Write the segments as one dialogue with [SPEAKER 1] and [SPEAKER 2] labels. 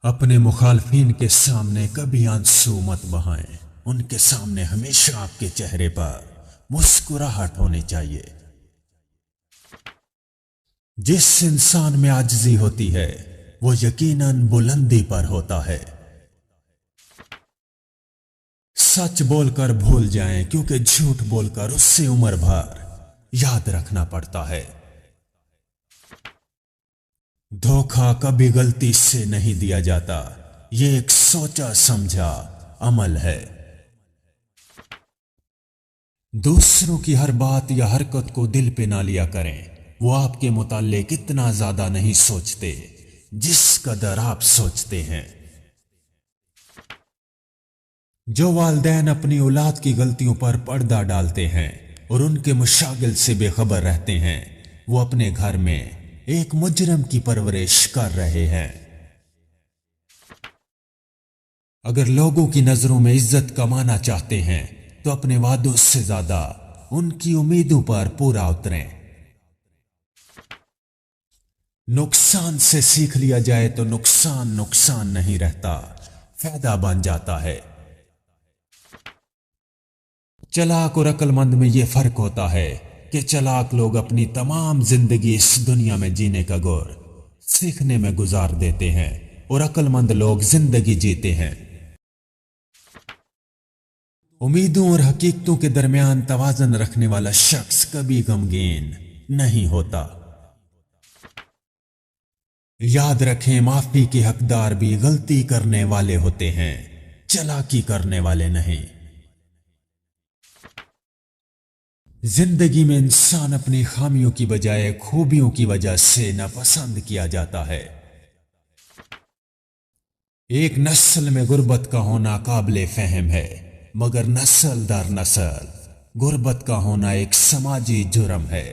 [SPEAKER 1] अपने मुखालफिन के सामने कभी आंसू मत बहाएं। उनके सामने हमेशा आपके चेहरे पर मुस्कुराहट होनी चाहिए। जिस इंसान में आजिज़ी होती है वो यकीनन बुलंदी पर होता है। सच बोलकर भूल जाएं, क्योंकि झूठ बोलकर उससे उम्र भर याद रखना पड़ता है। धोखा कभी गलती से नहीं दिया जाता, ये एक सोचा समझा अमल है। दूसरों की हर बात या हरकत को दिल पे ना लिया करें। वो आपके मुताल्लिक इतना ज्यादा नहीं सोचते जिस कदर आप सोचते हैं। जो वालिदैन अपनी औलाद की गलतियों पर पर्दा डालते हैं और उनके मुशागिल से बेखबर रहते हैं, वो अपने घर में एक मुजरिम की परवरिश कर रहे हैं। अगर लोगों की नजरों में इज्जत कमाना चाहते हैं तो अपने वादों से ज्यादा उनकी उम्मीदों पर पूरा उतरें। नुकसान से सीख लिया जाए तो नुकसान नुकसान नहीं रहता, फायदा बन जाता है। चालाक और अक्लमंद में यह फर्क होता है कि चालाक लोग अपनी तमाम जिंदगी इस दुनिया में जीने का गुर सीखने में गुजार देते हैं और अक्लमंद लोग जिंदगी जीते हैं। उम्मीदों और हकीकतों के दरमियान तवाज़ुन रखने वाला शख्स कभी गमगीन नहीं होता। याद रखें, माफी के हकदार भी गलती करने वाले होते हैं, चालाकी करने वाले नहीं। जिंदगी में इंसान अपनी खामियों की बजाय खूबियों की वजह से नापसंद किया जाता है। एक नस्ल में गुर्बत का होना काबिले फहम है, मगर नस्ल दर नस्ल गुर्बत का होना एक समाजी जुर्म है।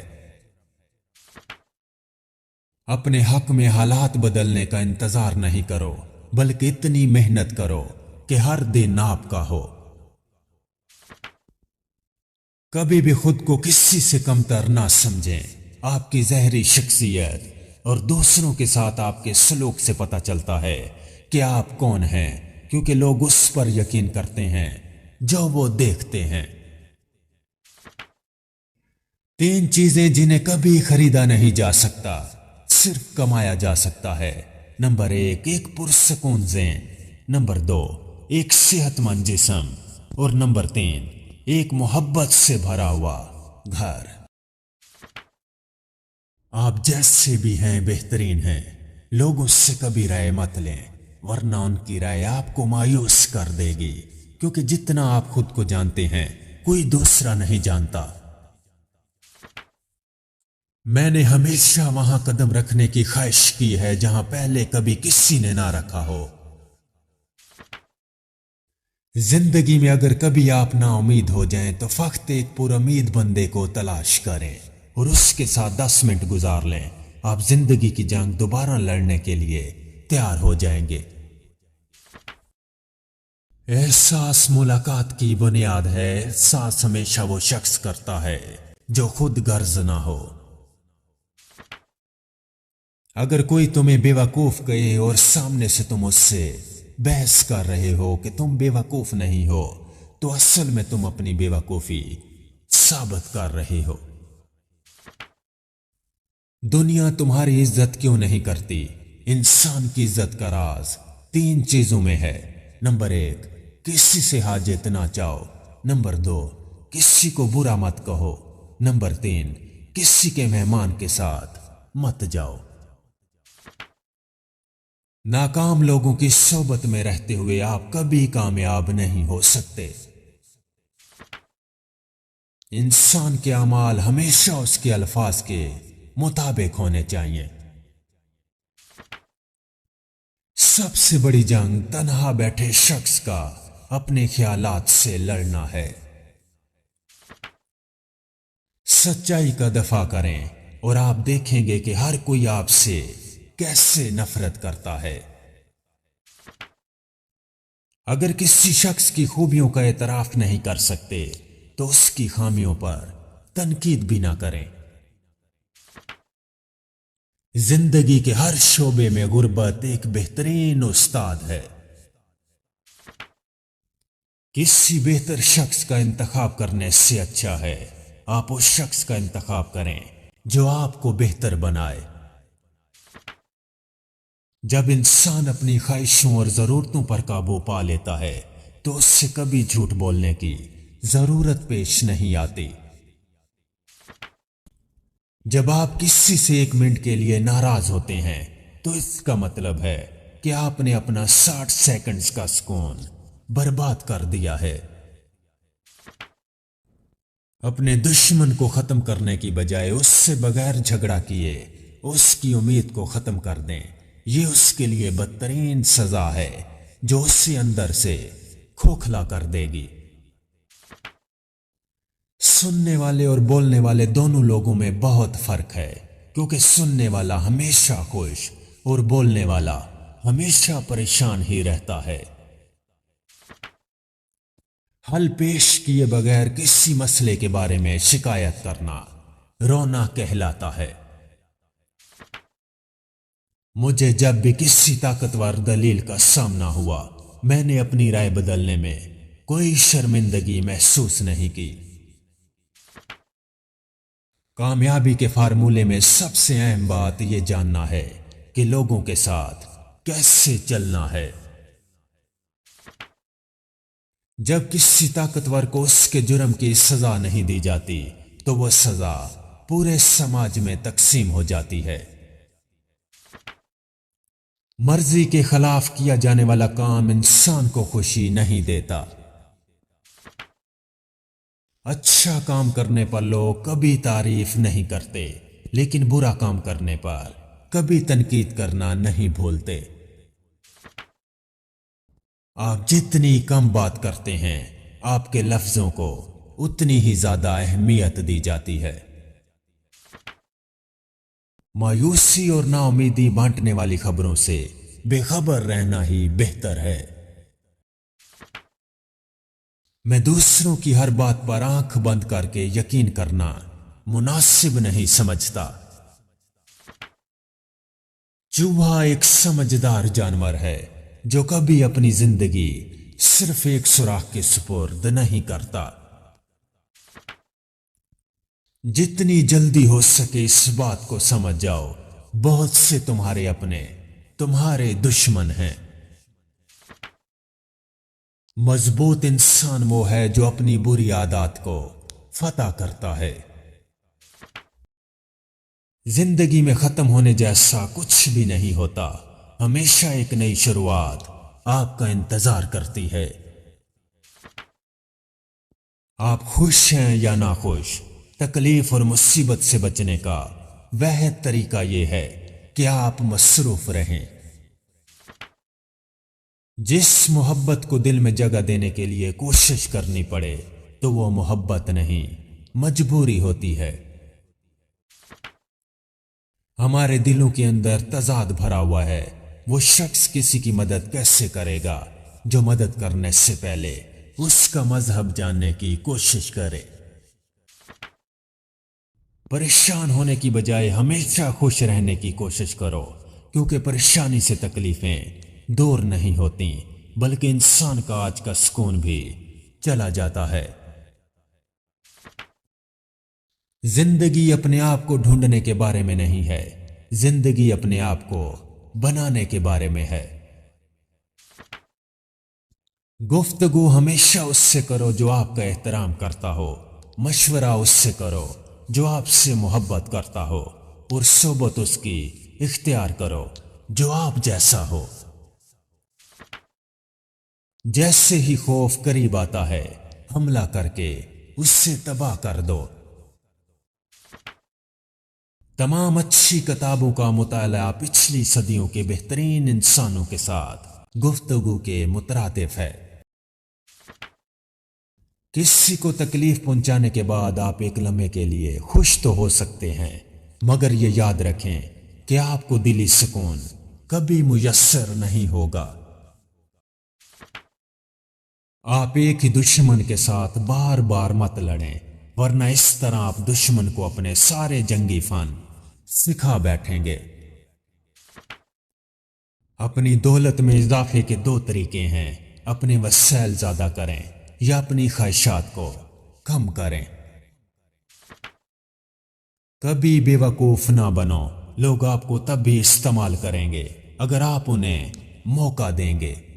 [SPEAKER 1] अपने हक में हालात बदलने का इंतजार नहीं करो, बल्कि इतनी मेहनत करो कि हर दिन आपका हो। कभी भी खुद को किसी से कमतर ना समझें। आपकी ज़हरी शख्सियत और दूसरों के साथ आपके सलूक से पता चलता है कि आप कौन हैं, क्योंकि लोग उस पर यकीन करते हैं जो वो देखते हैं। 3 चीजें जिन्हें कभी खरीदा नहीं जा सकता, सिर्फ कमाया जा सकता है। नंबर 1, एक पुरसकून ज़हन। नंबर 2, एक सेहतमंद जिस्म। और नंबर 3, एक मोहब्बत से भरा हुआ घर। आप जैसे भी हैं बेहतरीन हैं। लोगों से कभी राय मत लें, वरना उनकी राय आपको मायूस कर देगी, क्योंकि जितना आप खुद को जानते हैं कोई दूसरा नहीं जानता। मैंने हमेशा वहां कदम रखने की ख्वाहिश की है जहां पहले कभी किसी ने ना रखा हो। जिंदगी में अगर कभी आप ना उम्मीद हो जाएं तो फक्त एक पुरुमीद बंदे को तलाश करें और उसके साथ 10 मिनट गुजार लें। आप जिंदगी की जंग दोबारा लड़ने के लिए तैयार हो जाएंगे। एहसास मुलाकात की बुनियाद है। एहसास हमेशा वो शख्स करता है जो खुद गर्ज ना हो। अगर कोई तुम्हें बेवकूफ कहे और सामने से तुम उससे बहस कर रहे हो कि तुम बेवकूफ नहीं हो, तो असल में तुम अपनी बेवकूफी साबित कर रहे हो। दुनिया तुम्हारी इज्जत क्यों नहीं करती? इंसान की इज्जत का राज 3 चीजों में है। नंबर 1, किसी से हाजत ना चाहो। नंबर 2, किसी को बुरा मत कहो। नंबर 3, किसी के मेहमान के साथ मत जाओ। नाकाम लोगों की सोबत में रहते हुए आप कभी कामयाब नहीं हो सकते। इंसान के अमाल हमेशा उसके अल्फाज के मुताबिक होने चाहिए। सबसे बड़ी जंग तन्हा बैठे शख्स का अपने ख्यालात से लड़ना है। सच्चाई का दफा करें और आप देखेंगे कि हर कोई आपसे कैसे नफरत करता है। अगर किसी शख्स की खूबियों का एतराफ नहीं कर सकते तो उसकी खामियों पर तनकीद भी ना करें। जिंदगी के हर शोबे में गुर्बत एक बेहतरीन उस्ताद है। किसी बेहतर शख्स का इंतखाब करने से अच्छा है आप उस शख्स का इंतखाब करें जो आपको बेहतर बनाए। जब इंसान अपनी ख्वाहिशों और जरूरतों पर काबू पा लेता है तो उससे कभी झूठ बोलने की जरूरत पेश नहीं आती। जब आप किसी से 1 मिनट के लिए नाराज होते हैं तो इसका मतलब है कि आपने अपना 60 सेकंड्स का सुकून बर्बाद कर दिया है। अपने दुश्मन को खत्म करने की बजाय उससे बगैर झगड़ा किए उसकी उम्मीद को खत्म कर दें। ये उसके लिए बदतरीन सजा है जो उसे अंदर से खोखला कर देगी। सुनने वाले और बोलने वाले दोनों लोगों में बहुत फर्क है, क्योंकि सुनने वाला हमेशा खुश और बोलने वाला हमेशा परेशान ही रहता है। हल पेश किए बगैर किसी मसले के बारे में शिकायत करना रोना कहलाता है। मुझे जब भी किसी ताकतवर दलील का सामना हुआ मैंने अपनी राय बदलने में कोई शर्मिंदगी महसूस नहीं की। कामयाबी के फार्मूले में सबसे अहम बात यह जानना है कि लोगों के साथ कैसे चलना है। जब किसी ताकतवर को उसके जुर्म की सजा नहीं दी जाती तो वह सजा पूरे समाज में तकसीम हो जाती है। मर्जी के खिलाफ किया जाने वाला काम इंसान को खुशी नहीं देता। अच्छा काम करने पर लोग कभी तारीफ नहीं करते, लेकिन बुरा काम करने पर कभी तनकीद करना नहीं भूलते। आप जितनी कम बात करते हैं आपके लफ्जों को उतनी ही ज्यादा अहमियत दी जाती है। मायूसी और नाउमीदी बांटने वाली खबरों से बेखबर रहना ही बेहतर है। मैं दूसरों की हर बात पर आंख बंद करके यकीन करना मुनासिब नहीं समझता। चूहा एक समझदार जानवर है जो कभी अपनी जिंदगी सिर्फ एक सुराख के सुपुर्द नहीं करता। जितनी जल्दी हो सके इस बात को समझ जाओ, बहुत से तुम्हारे अपने तुम्हारे दुश्मन हैं। मजबूत इंसान वो है जो अपनी बुरी आदत को फतह करता है। जिंदगी में खत्म होने जैसा कुछ भी नहीं होता, हमेशा एक नई शुरुआत आपका इंतजार करती है। आप खुश हैं या नाखुश, तकलीफ और मुसीबत से बचने का वह तरीका यह है कि आप मसरूफ रहें। जिस मोहब्बत को दिल में जगह देने के लिए कोशिश करनी पड़े तो वो मोहब्बत नहीं मजबूरी होती है। हमारे दिलों के अंदर तजाद भरा हुआ है। वो शख्स किसी की मदद कैसे करेगा जो मदद करने से पहले उसका मजहब जानने की कोशिश करे। परेशान होने की बजाय हमेशा खुश रहने की कोशिश करो, क्योंकि परेशानी से तकलीफें दूर नहीं होती बल्कि इंसान का आज का सुकून भी चला जाता है। जिंदगी अपने आप को ढूंढने के बारे में नहीं है, जिंदगी अपने आप को बनाने के बारे में है। गुफ्तगू हमेशा उससे करो जो आपका एहतराम करता हो, मशवरा उससे करो जो आपसे मोहब्बत करता हो, और सोबत उसकी इख्तियार करो जो आप जैसा हो। जैसे ही खौफ करीब आता है हमला करके उससे तबाह कर दो। तमाम अच्छी किताबों का मुताला पिछली सदियों के बेहतरीन इंसानों के साथ गुफ्तगू के मुतरातिफ है। किसी को तकलीफ पहुंचाने के बाद आप एक लम्हे के लिए खुश तो हो सकते हैं, मगर यह याद रखें कि आपको दिली सुकून कभी मुयस्सर नहीं होगा। आप एक ही दुश्मन के साथ बार बार मत लड़ें, वरना इस तरह आप दुश्मन को अपने सारे जंगी फन सिखा बैठेंगे। अपनी दौलत में इजाफे के दो तरीके हैं, अपने वसाइल ज्यादा करें या अपनी ख्वाहिशात को कम करें। कभी बेवकूफ ना बनो, लोग आपको तब भी इस्तेमाल करेंगे अगर आप उन्हें मौका देंगे।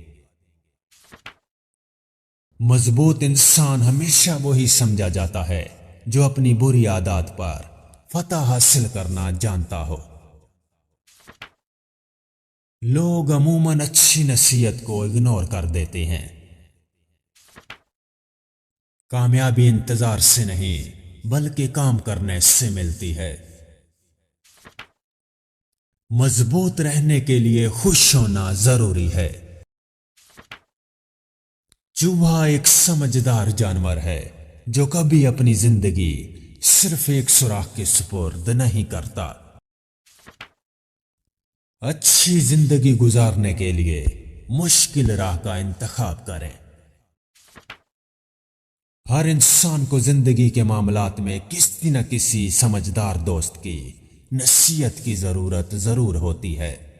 [SPEAKER 1] मजबूत इंसान हमेशा वही समझा जाता है जो अपनी बुरी आदत पर फतह हासिल करना जानता हो। लोग अमूमन अच्छी नसीहत को इग्नोर कर देते हैं। कामयाबी इंतजार से नहीं बल्कि काम करने से मिलती है। मजबूत रहने के लिए खुश होना जरूरी है। चूहा एक समझदार जानवर है जो कभी अपनी जिंदगी सिर्फ एक सुराख के सुपुर्द नहीं करता। अच्छी जिंदगी गुजारने के लिए मुश्किल राह का इंतखाब करें। हर इंसान को जिंदगी के मामलात में किसी न किसी समझदार दोस्त की नसीहत की जरूरत जरूर होती है।